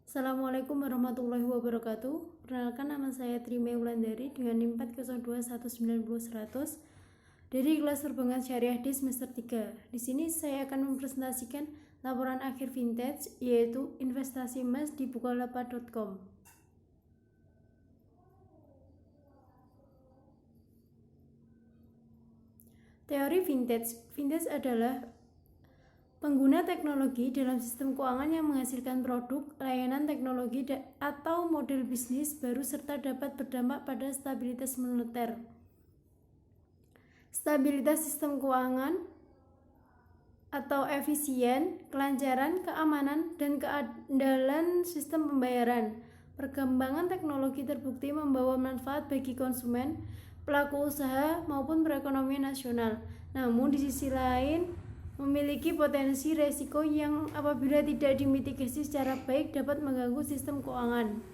Assalamualaikum warahmatullahi wabarakatuh. Perkenalkan, nama saya Trime Wulandari dengan NIM 402190100 dari kelas Perbankan Syariah di semester 3. Di sini saya akan mempresentasikan laporan akhir vintage, yaitu investasi emas di bukalapak.com. Teori vintage. Vintage adalah pengguna teknologi dalam sistem keuangan yang menghasilkan produk, layanan teknologi, atau model bisnis baru serta dapat berdampak pada stabilitas moneter, stabilitas sistem keuangan atau efisien, kelancaran, keamanan, dan keandalan sistem pembayaran. Perkembangan teknologi terbukti membawa manfaat bagi konsumen, pelaku usaha, maupun perekonomian nasional. Namun di sisi lain, memiliki potensi resiko yang apabila tidak dimitigasi secara baik dapat mengganggu sistem keuangan.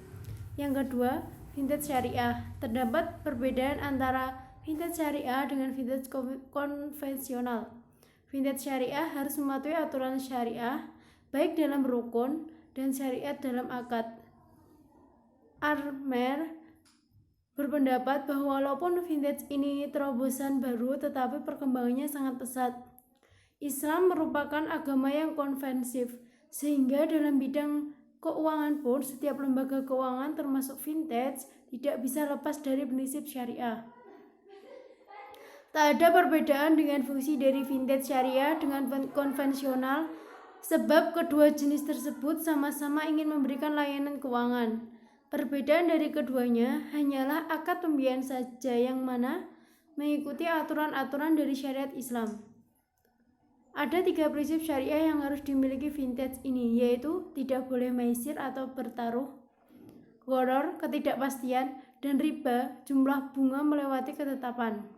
Yang kedua, vintage syariah. Terdapat perbedaan antara vintage syariah dengan vintage konvensional. Vintage syariah harus mematuhi aturan syariah, baik dalam rukun dan syariat dalam akad. Armer berpendapat bahwa walaupun vintage ini terobosan baru, tetapi perkembangannya sangat pesat. Islam merupakan agama yang konvensif, sehingga dalam bidang keuangan pun setiap lembaga keuangan termasuk vintage tidak bisa lepas dari prinsip syariah. Tak ada perbedaan dengan fungsi dari vintage syariah dengan konvensional, sebab kedua jenis tersebut sama-sama ingin memberikan layanan keuangan. Perbedaan dari keduanya hanyalah akad pembiayaan saja, yang mana mengikuti aturan-aturan dari syariat Islam. Ada 3 prinsip syariah yang harus dimiliki vintage ini, yaitu tidak boleh maisir atau bertaruh, gharar, ketidakpastian, dan riba, jumlah bunga melewati ketetapan.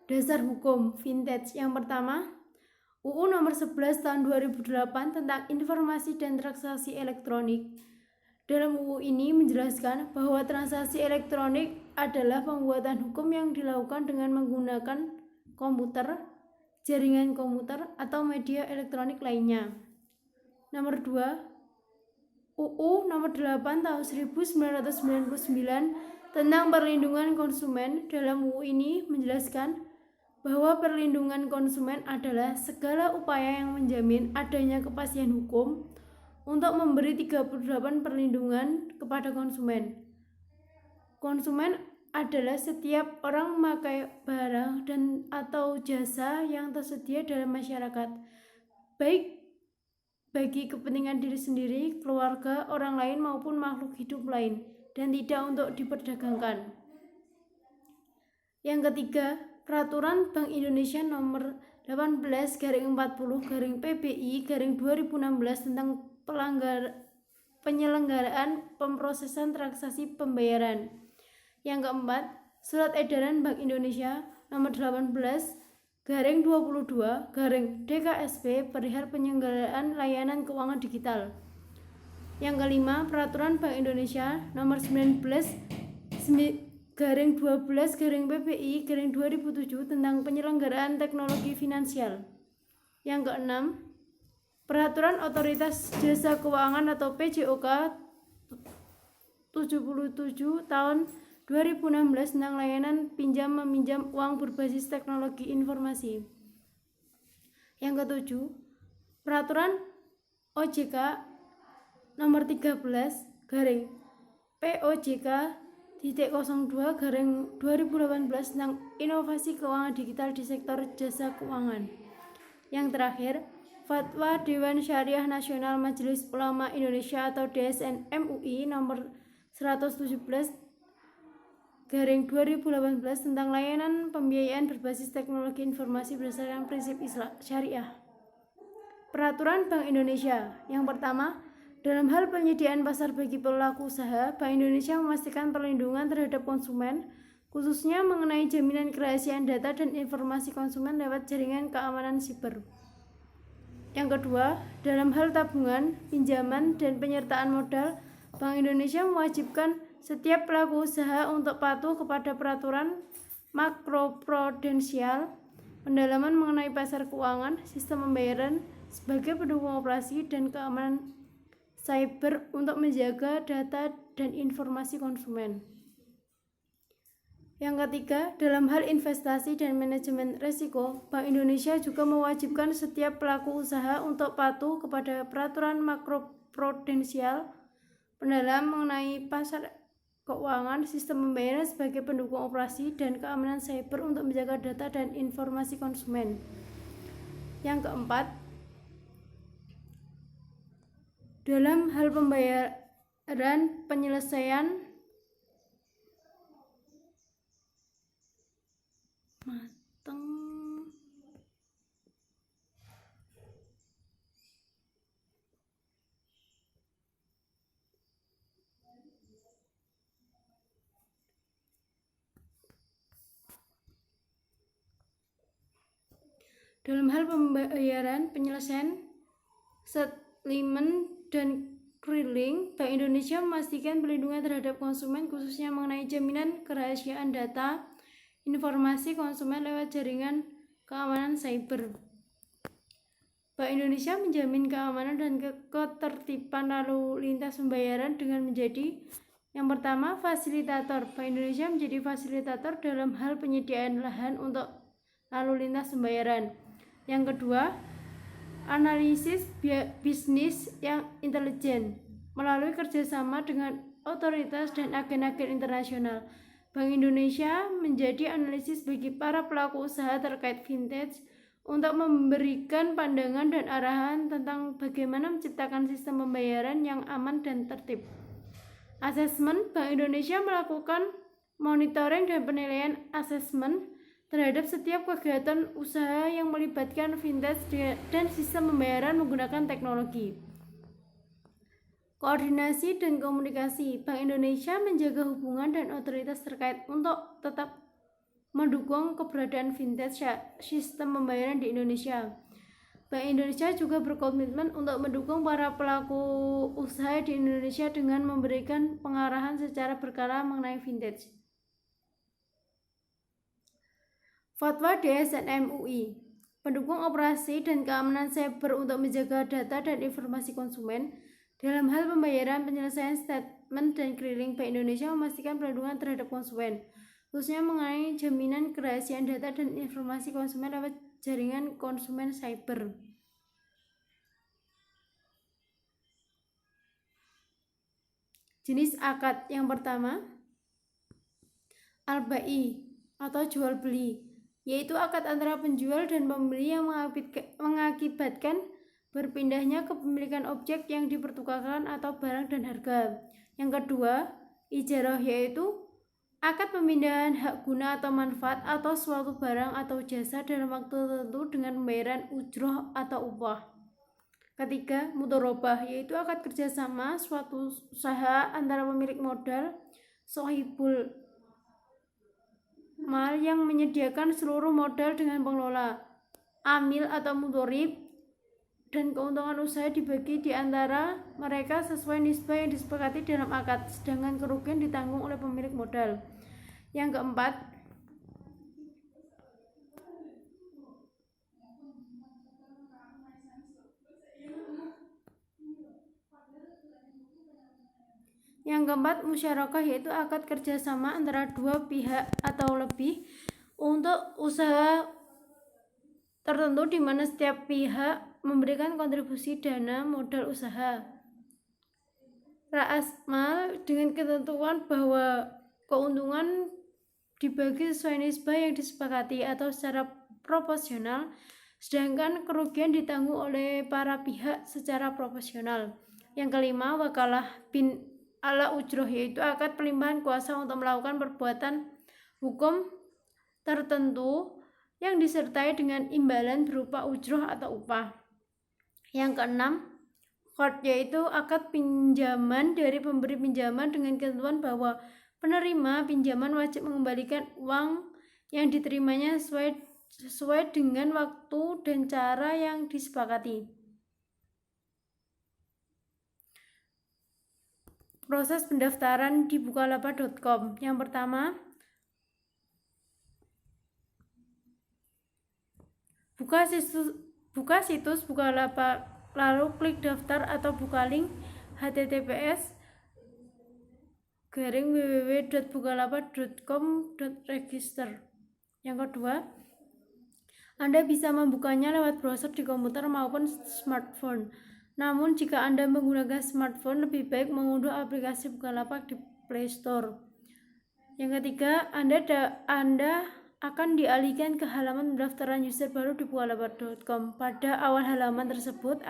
Dasar hukum vintage yang pertama, UU nomor 11 tahun 2008 tentang informasi dan transaksi elektronik. Dalam UU ini menjelaskan bahwa transaksi elektronik adalah pembuatan hukum yang dilakukan dengan menggunakan komputer, jaringan komputer, atau media elektronik lainnya. Nomor 2, UU nomor 8 tahun 1999 tentang perlindungan konsumen. Dalam UU ini menjelaskan bahwa perlindungan konsumen adalah segala upaya yang menjamin adanya kepastian hukum untuk memberi 38 perlindungan kepada konsumen. Konsumen adalah setiap orang memakai barang dan atau jasa yang tersedia dalam masyarakat, baik bagi kepentingan diri sendiri, keluarga, orang lain, maupun makhluk hidup lain, dan tidak untuk diperdagangkan. Yang ketiga, Peraturan Bank Indonesia nomor 18/40/PBI/2016 tentang penyelenggaraan pemrosesan transaksi pembayaran. Yang keempat, Surat Edaran Bank Indonesia nomor 18/22/DKSP perihal penyelenggaraan layanan keuangan digital. Yang kelima, Peraturan Bank Indonesia nomor 19/12/PBI/2007 tentang penyelenggaraan teknologi finansial. Yang keenam, Peraturan Otoritas Jasa Keuangan atau PJOK 77 tahun 2016 tentang layanan pinjam meminjam uang berbasis teknologi informasi. Yang ketujuh, Peraturan OJK nomor 13/POJK-02/2018 tentang inovasi keuangan digital di sektor jasa keuangan. Yang terakhir, Fatwa Dewan Syariah Nasional Majelis Ulama Indonesia atau DSN MUI nomor 117/2018 tentang layanan pembiayaan berbasis teknologi informasi berdasarkan prinsip Islam syariah. Peraturan Bank Indonesia. Yang pertama, dalam hal penyediaan pasar bagi pelaku usaha, Bank Indonesia memastikan perlindungan terhadap konsumen, khususnya mengenai jaminan kerahasiaan data dan informasi konsumen lewat jaringan keamanan siber. Yang kedua, dalam hal tabungan, pinjaman, dan penyertaan modal, Bank Indonesia mewajibkan setiap pelaku usaha untuk patuh kepada peraturan makroprudensial, pendalaman mengenai pasar keuangan, sistem pembayaran sebagai pendukung operasi, dan keamanan cyber untuk menjaga data dan informasi konsumen. Yang ketiga, dalam hal investasi dan manajemen risiko, Bank Indonesia juga mewajibkan setiap pelaku usaha untuk patuh kepada peraturan makroprudensial pendalam mengenai pasar keuangan, sistem pembayaran sebagai pendukung operasi, dan keamanan cyber untuk menjaga data dan informasi konsumen. Yang keempat, dalam hal pembayaran penyelesaian penyelesaian settlement dan clearing, Bank Indonesia memastikan perlindungan terhadap konsumen khususnya mengenai jaminan kerahasiaan data informasi konsumen lewat jaringan keamanan cyber. Bank Indonesia menjamin keamanan dan ketertiban lalu lintas pembayaran dengan menjadi yang pertama, fasilitator. Bank Indonesia menjadi fasilitator dalam hal penyediaan lahan untuk lalu lintas pembayaran. Yang kedua, analisis bisnis yang intelijen melalui kerjasama dengan otoritas dan agen-agen internasional. Bank Indonesia menjadi analisis bagi para pelaku usaha terkait fintech untuk memberikan pandangan dan arahan tentang bagaimana menciptakan sistem pembayaran yang aman dan tertib. Asesmen, Bank Indonesia melakukan monitoring dan penilaian asesmen terhadap setiap kegiatan usaha yang melibatkan fintech dan sistem pembayaran menggunakan teknologi. Koordinasi dan komunikasi, Bank Indonesia menjaga hubungan dan otoritas terkait untuk tetap mendukung keberadaan fintech sistem pembayaran di Indonesia. Bank Indonesia juga berkomitmen untuk mendukung para pelaku usaha di Indonesia dengan memberikan pengarahan secara berkala mengenai fintech. Fatwa DSN MUI, pendukung operasi dan keamanan cyber untuk menjaga data dan informasi konsumen. Dalam hal pembayaran, penyelesaian statement dan clearing, Bank Indonesia memastikan perlindungan terhadap konsumen, khususnya mengenai jaminan kerahasiaan data dan informasi konsumen lewat jaringan konsumen cyber. Jenis akad yang pertama, al-bai atau jual beli, yaitu akad antara penjual dan pembeli yang mengakibatkan berpindahnya kepemilikan objek yang dipertukarkan atau barang dan harga. Yang kedua, ijarah, yaitu akad pemindahan hak guna atau manfaat atau suatu barang atau jasa dalam waktu tertentu dengan pembayaran ujroh atau upah. Ketiga, mudharabah, yaitu akad kerjasama suatu usaha antara pemilik modal, sohibul mal yang menyediakan seluruh modal dengan pengelola, amil atau mudharib, dan keuntungan usaha dibagi di antara mereka sesuai nisbah yang disepakati dalam akad, sedangkan kerugian ditanggung oleh pemilik modal. Yang keempat, musyarakah, yaitu akad kerjasama antara dua pihak atau lebih untuk usaha tertentu di mana setiap pihak memberikan kontribusi dana modal usaha. Ra'as mal dengan ketentuan bahwa keuntungan dibagi sesuai nisbah yang disepakati atau secara proporsional, sedangkan kerugian ditanggung oleh para pihak secara proporsional. Yang kelima, wakalah bin ala ujroh, yaitu akad pelimpahan kuasa untuk melakukan perbuatan hukum tertentu yang disertai dengan imbalan berupa ujroh atau upah. Yang keenam, qard, yaitu akad pinjaman dari pemberi pinjaman dengan ketentuan bahwa penerima pinjaman wajib mengembalikan uang yang diterimanya sesuai dengan waktu dan cara yang disepakati. Proses pendaftaran di bukalapak.com. Yang pertama, buka situs Bukalapak, lalu klik daftar atau buka link https://www.bukalapak.com.register. Yang kedua, Anda bisa membukanya lewat browser di komputer maupun smartphone. Namun jika Anda menggunakan smartphone, lebih baik mengunduh aplikasi Bukalapak di Play Store. Yang ketiga, Anda akan dialihkan ke halaman pendaftaran user baru di bukalapak.com. Pada awal halaman tersebut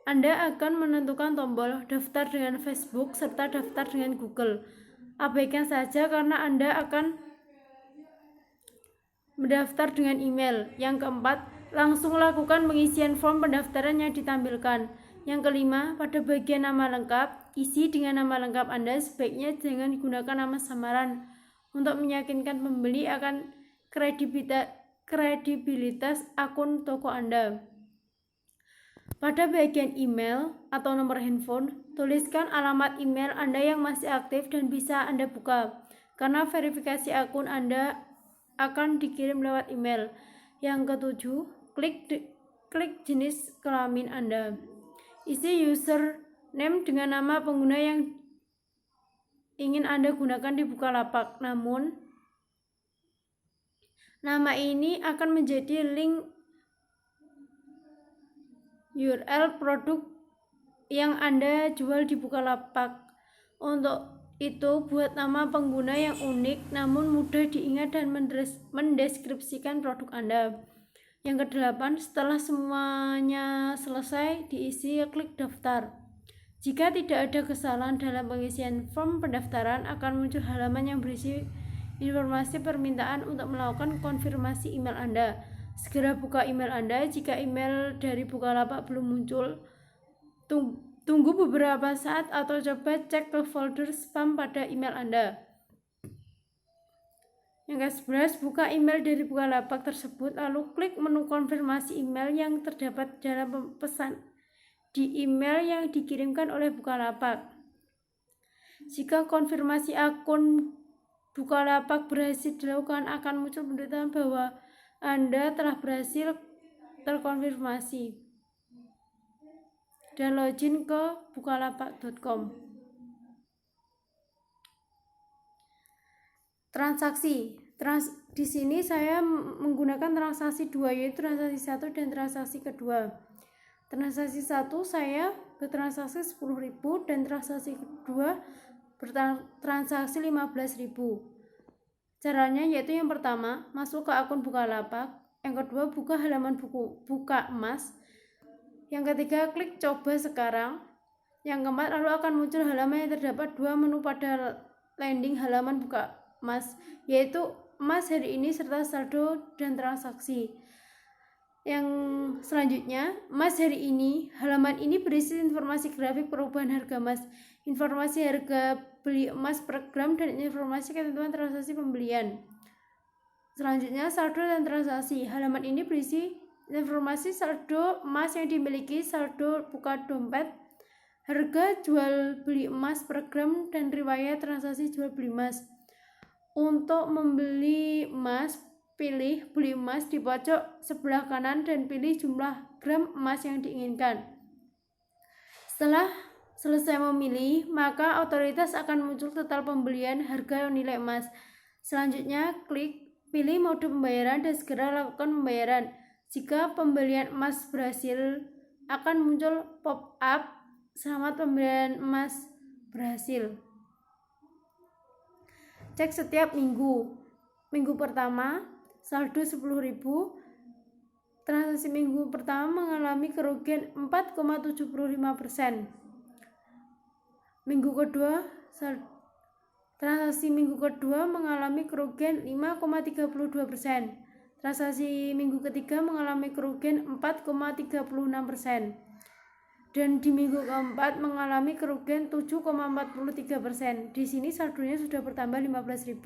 Anda akan menentukan tombol daftar dengan Facebook serta daftar dengan Google. Abaikan saja karena Anda akan mendaftar dengan email. Yang keempat, langsung lakukan pengisian form pendaftaran yang ditampilkan. Yang kelima, pada bagian nama lengkap, isi dengan nama lengkap Anda, sebaiknya jangan digunakan nama samaran untuk meyakinkan pembeli akan kredibilitas akun toko Anda. Pada bagian email atau nomor handphone, tuliskan alamat email Anda yang masih aktif dan bisa Anda buka, karena verifikasi akun Anda akan dikirim lewat email. Yang ketujuh, klik jenis kelamin Anda. Isi username dengan nama pengguna yang ingin Anda gunakan di Bukalapak. Namun, nama ini akan menjadi link URL produk yang Anda jual di Bukalapak. Untuk itu, buat nama pengguna yang unik namun mudah diingat dan mendeskripsikan produk Anda. Yang kedelapan, setelah semuanya selesai diisi, klik daftar. Jika tidak ada kesalahan dalam pengisian form pendaftaran, akan muncul halaman yang berisi informasi permintaan untuk melakukan konfirmasi email Anda. Segera buka email Anda. Jika email dari Bukalapak belum muncul, tunggu beberapa saat atau coba cek ke folder spam pada email Anda. Yang ke-11, buka email dari Bukalapak tersebut, lalu klik menu konfirmasi email yang terdapat dalam pesan di email yang dikirimkan oleh Bukalapak. Jika konfirmasi akun Bukalapak berhasil dilakukan, akan muncul pemberitahuan bahwa Anda telah berhasil terkonfirmasi dan login ke bukalapak.com. Transaksi. Di sini saya menggunakan transaksi 2, yaitu transaksi 1 dan transaksi kedua. Transaksi 1 saya bertransaksi 10.000 dan transaksi kedua bertransaksi 15.000. Caranya yaitu yang pertama, masuk ke akun Bukalapak. Yang kedua, buka halaman buka emas. Yang ketiga, klik coba sekarang. Yang keempat, lalu akan muncul halaman yang terdapat 2 menu pada landing halaman buka emas, yaitu emas hari ini serta saldo dan transaksi. Yang selanjutnya, emas hari ini. Halaman ini berisi informasi grafik perubahan harga emas, informasi harga beli emas per gram, dan informasi ketentuan transaksi pembelian. Selanjutnya, saldo dan transaksi. Halaman ini berisi informasi saldo emas yang dimiliki, saldo buka dompet, harga jual beli emas per gram, dan riwayat transaksi jual beli emas. Untuk membeli emas, pilih beli emas di pojok sebelah kanan dan pilih jumlah gram emas yang diinginkan. Setelah selesai memilih, maka otoritas akan muncul total pembelian, harga, nilai emas. Selanjutnya, pilih mode pembayaran dan segera lakukan pembayaran. Jika pembelian emas berhasil, akan muncul pop-up selamat pembelian emas berhasil. Cek setiap minggu. Minggu pertama, saldo 10.000. Transaksi minggu pertama mengalami kerugian 4,75%. Minggu kedua, transaksi minggu kedua mengalami kerugian 5,32%. Transaksi minggu ketiga mengalami kerugian 4,36%. Dan di minggu keempat mengalami kerugian 7,43%. Di sini saldonya sudah bertambah 15.000.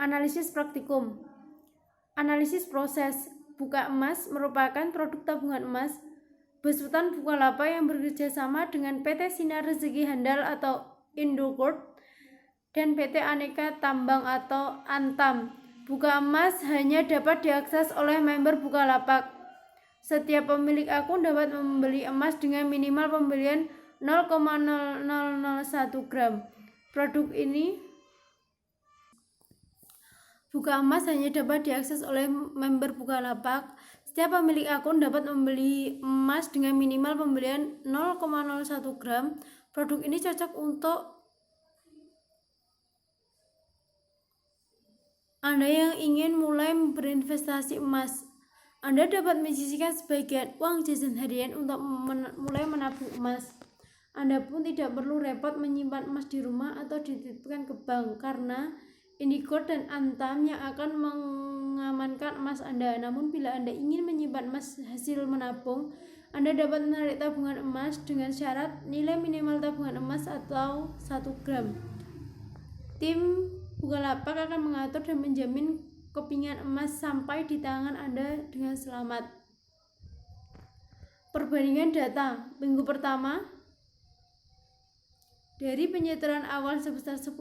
Analisis praktikum. Analisis proses. Buka emas merupakan produk tabungan emas besutan Bukalapak yang bekerja sama dengan PT Sinar Rezeki Handal atau Indogold dan PT Aneka Tambang atau Antam. Buka emas hanya dapat diakses oleh member Bukalapak. Setiap pemilik akun dapat membeli emas dengan minimal pembelian 0,0001 gram. Produk ini buka emas hanya dapat diakses oleh member Bukalapak. Setiap pemilik akun dapat membeli emas dengan minimal pembelian 0,01 gram. Produk ini cocok untuk Anda yang ingin mulai berinvestasi emas. Anda dapat menyisihkan sebagian uang jajan harian untuk mulai menabung emas. Anda pun tidak perlu repot menyimpan emas di rumah atau dititipkan ke bank karena Indicor dan Antam yang akan mengamankan emas Anda. Namun bila Anda ingin menyimpan emas hasil menabung, Anda dapat menarik tabungan emas dengan syarat nilai minimal tabungan emas atau 1 gram. Tim Bukalapak akan mengatur dan menjamin kepingan emas sampai di tangan Anda dengan selamat. Perbandingan data minggu pertama dari penyetoran awal sebesar 10.000,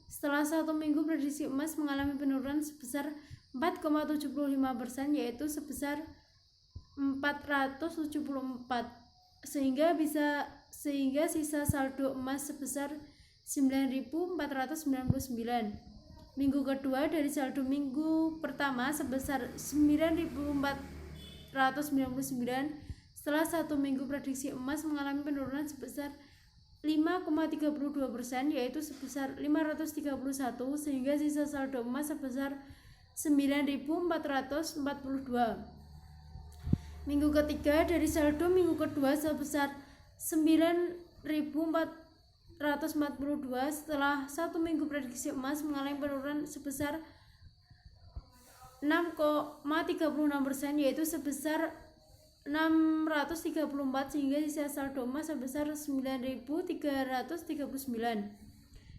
setelah 1 minggu prediksi emas mengalami penurunan sebesar 4,75%, yaitu sebesar 474, sehingga sisa saldo emas sebesar 9.499. Minggu kedua dari saldo minggu pertama sebesar 9.499. Setelah 1 minggu prediksi emas mengalami penurunan sebesar 5,32%, yaitu sebesar 531, sehingga sisa saldo emas sebesar 9.442. Minggu ketiga dari saldo minggu kedua sebesar 9.442. Setelah 1 minggu prediksi emas mengalami penurunan sebesar 6,36%, yaitu sebesar 634, sehingga sisa saldo emas sebesar 9.339.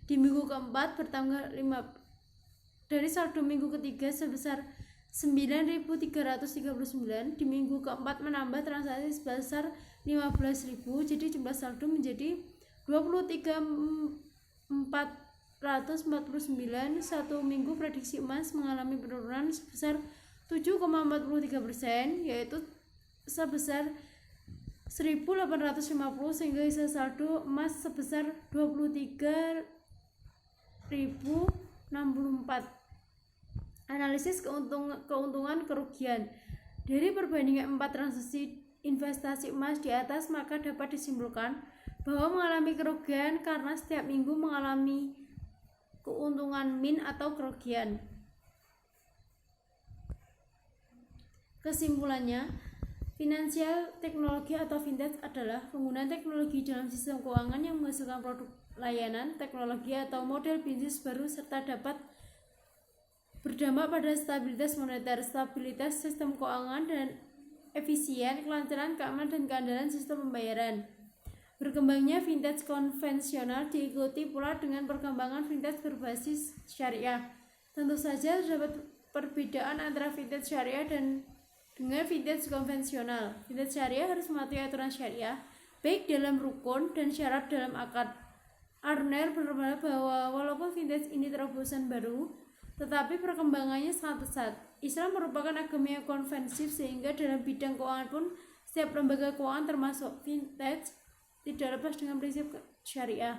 Di minggu keempat bertambah 5 dari saldo minggu ketiga sebesar 9.339. Di minggu keempat menambah transaksi sebesar 15.000, jadi jumlah saldo menjadi 23.449. 1 minggu prediksi emas mengalami penurunan sebesar 7,43%, yaitu sebesar 1.850, sehingga sisa saldo emas sebesar 23.064. Analisis keuntungan kerugian dari perbandingan 4 transaksi investasi emas di atas, maka dapat disimpulkan bahwa mengalami kerugian karena setiap minggu mengalami keuntungan min atau kerugian. Kesimpulannya, finansial teknologi atau fintech adalah penggunaan teknologi dalam sistem keuangan yang menghasilkan produk layanan, teknologi atau model bisnis baru serta dapat berdampak pada stabilitas moneter, stabilitas sistem keuangan, dan efisien, kelancaran, keamanan, dan keandalan sistem pembayaran. Berkembangnya fintech konvensional diikuti pula dengan perkembangan fintech berbasis syariah. Tentu saja terdapat perbedaan antara fintech syariah dan dengan fintech konvensional. Fintech syariah harus mematuhi aturan syariah, baik dalam rukun dan syarat dalam akad. Arner berpendapat bahwa walaupun fintech ini terobosan baru, tetapi perkembangannya sangat pesat. Islam merupakan agama yang konvensif, sehingga dalam bidang keuangan pun setiap lembaga keuangan termasuk fintech tidak lepas dengan prinsip syariah.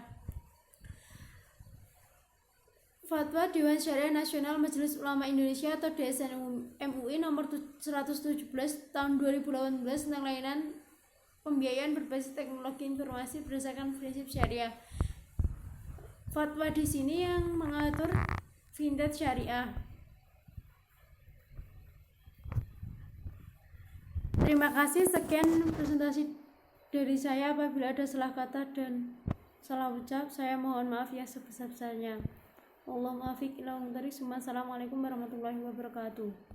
Fatwa Dewan Syariah Nasional Majelis Ulama Indonesia atau DSN MUI nomor 117 tahun 2018 tentang layanan pembiayaan berbasis teknologi informasi berdasarkan prinsip syariah. Fatwa di sini yang mengatur fintech syariah. Terima kasih, sekian presentasi dari saya. Apabila ada salah kata dan salah ucap, saya mohon maaf ya sebesar-besarnya. Assalamualaikum warahmatullahi wabarakatuh.